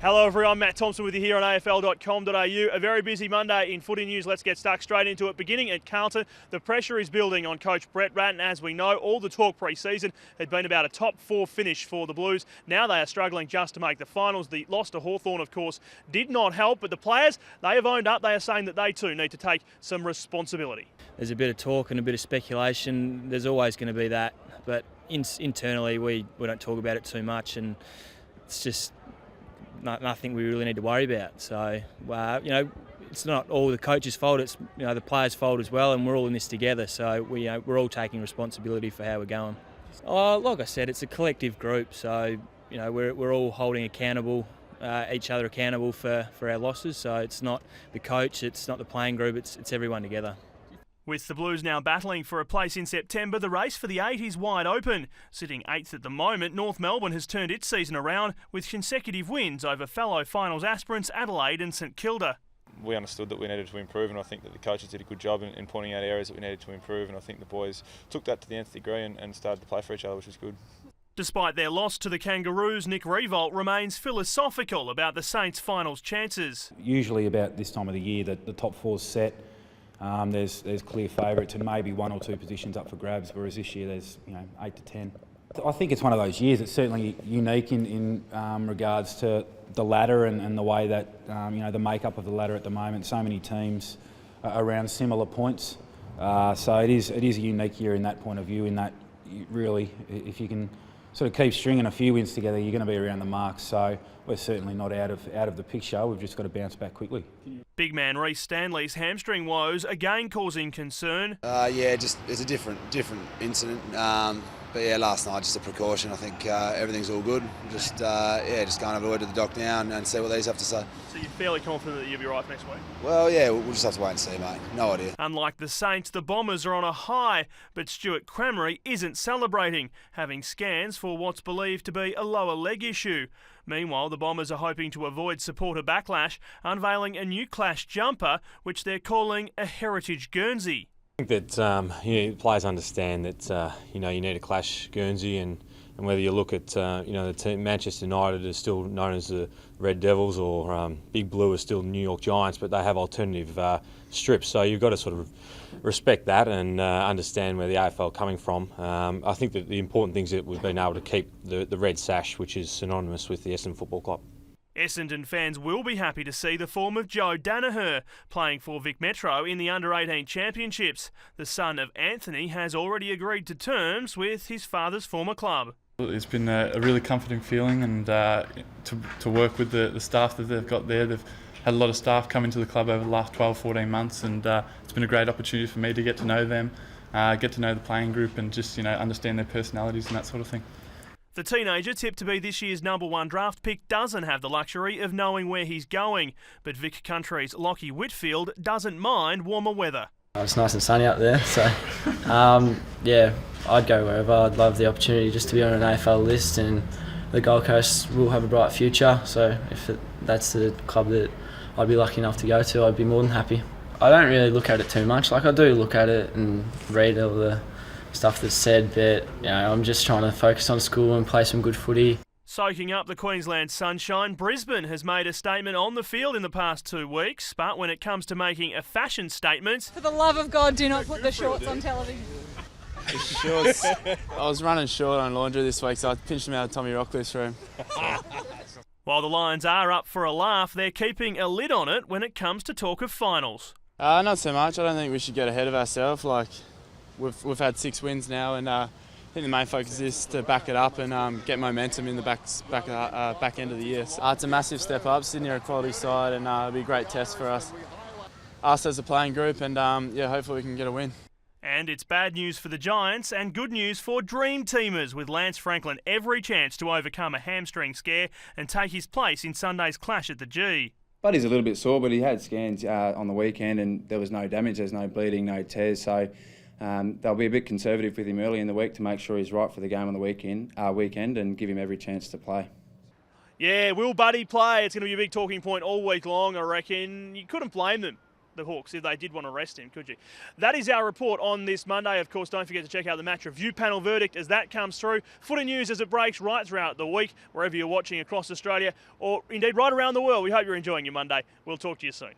Hello everyone, Matt Thompson with you here on AFL.com.au. A very busy Monday in footy news. Let's get stuck straight into it. Beginning at Carlton, the pressure is building on coach Brett Ratten. As we know, all the talk pre-season had been about a top four finish for the Blues. Now they are struggling just to make the finals. The loss to Hawthorn, of course, did not help, but the players, they have owned up. They are saying that they too need to take some responsibility. There's a bit of talk and a bit of speculation. There's always going to be that, but internally we don't talk about it too much, and it's just nothing we really need to worry about. So, it's not all the coach's fault. It's the players' fault as well, and we're all in this together. So we're all taking responsibility for how we're going. Like I said, it's a collective group. So we're all holding accountable, each other accountable for our losses. So it's not the coach, it's not the playing group. It's everyone together. With the Blues now battling for a place in September, the race for the 8 is wide open. Sitting 8th at the moment, North Melbourne has turned its season around with consecutive wins over fellow finals aspirants Adelaide and St Kilda. We understood that we needed to improve, and I think that the coaches did a good job in pointing out areas that we needed to improve, and I think the boys took that to the nth degree and started to play for each other, which was good. Despite their loss to the Kangaroos, Nick Riewoldt remains philosophical about the Saints' finals chances. Usually about this time of the year, the top four's set. There's clear favourites and maybe one or two positions up for grabs, whereas this year there's 8 to 10. I think it's one of those years. It's certainly unique in regards to the ladder and the way that the makeup of the ladder at the moment. So many teams around similar points, so it is a unique year in that point of view. In that really, if you can sort of keep stringing a few wins together, you're going to be around the mark. So we're certainly not out of the picture. We've just got to bounce back quickly. Big man Reece Stanley's hamstring woes again causing concern. Just it's a different incident. But yeah, last night just a precaution. I think everything's all good. Just going to have a word to the doc now and see what these have to say. So you're fairly confident that you'll be right next week? Well, yeah, we'll just have to wait and see, mate. No idea. Unlike the Saints, the Bombers are on a high, but Stuart Cramery isn't celebrating, having scans for what's believed to be a lower leg issue. Meanwhile, the Bombers are hoping to avoid supporter backlash, unveiling a new Clash jumper, which they're calling a Heritage Guernsey. I think that players understand that you need a Clash Guernsey, and whether you look at the team, Manchester United is still known as the Red Devils, or Big Blue is still New York Giants, but they have alternative strips. So you've got to sort of respect that and understand where the AFL are coming from. I think that the important thing is that we've been able to keep the red sash, which is synonymous with the Essendon Football Club. Essendon fans will be happy to see the form of Joe Danaher playing for Vic Metro in the Under-18 Championships. The son of Anthony has already agreed to terms with his father's former club. It's been a really comforting feeling, and to work with the staff that they've got there. They've had a lot of staff come into the club over the last 12-14 months, and it's been a great opportunity for me to get to know them, get to know the playing group, and just understand their personalities and that sort of thing. The teenager, tipped to be this year's #1 draft pick, doesn't have the luxury of knowing where he's going, but Vic Country's Lockie Whitfield doesn't mind warmer weather. It's nice and sunny up there, so I'd go wherever. I'd love the opportunity just to be on an AFL list, and the Gold Coast will have a bright future, so if that's the club that I'd be lucky enough to go to, I'd be more than happy. I don't really look at it too much. I do look at it and read all the stuff that's said, but I'm just trying to focus on school and play some good footy. Soaking up the Queensland sunshine, Brisbane has made a statement on the field in the past 2 weeks, but when it comes to making a fashion statement... For the love of God, do not put the shorts on television. The shorts. I was running short on laundry this week, so I pinched them out of Tommy Rockcliffe's room. While the Lions are up for a laugh, they're keeping a lid on it when it comes to talk of finals. Not so much. I don't think we should get ahead of ourselves. We've had 6 wins now, and I think the main focus is to back it up and get momentum in the back end of the year. So, it's a massive step up. Sydney are a quality side, and it'll be a great test for us as a playing group, and hopefully we can get a win. And it's bad news for the Giants and good news for Dream Teamers, with Lance Franklin every chance to overcome a hamstring scare and take his place in Sunday's clash at the G. Buddy's a little bit sore, but he had scans on the weekend and there was no damage, there's no bleeding, no tears, so they'll be a bit conservative with him early in the week to make sure he's right for the game on the weekend and give him every chance to play. Yeah, will Buddy play? It's going to be a big talking point all week long, I reckon. You couldn't blame them. the Hawks if they did want to rest him, could you? That is our report on this Monday. Of course, don't forget to check out the match review panel verdict as that comes through. Footy news as it breaks right throughout the week, wherever you're watching across Australia or indeed right around the world. We hope you're enjoying your Monday. We'll talk to you soon.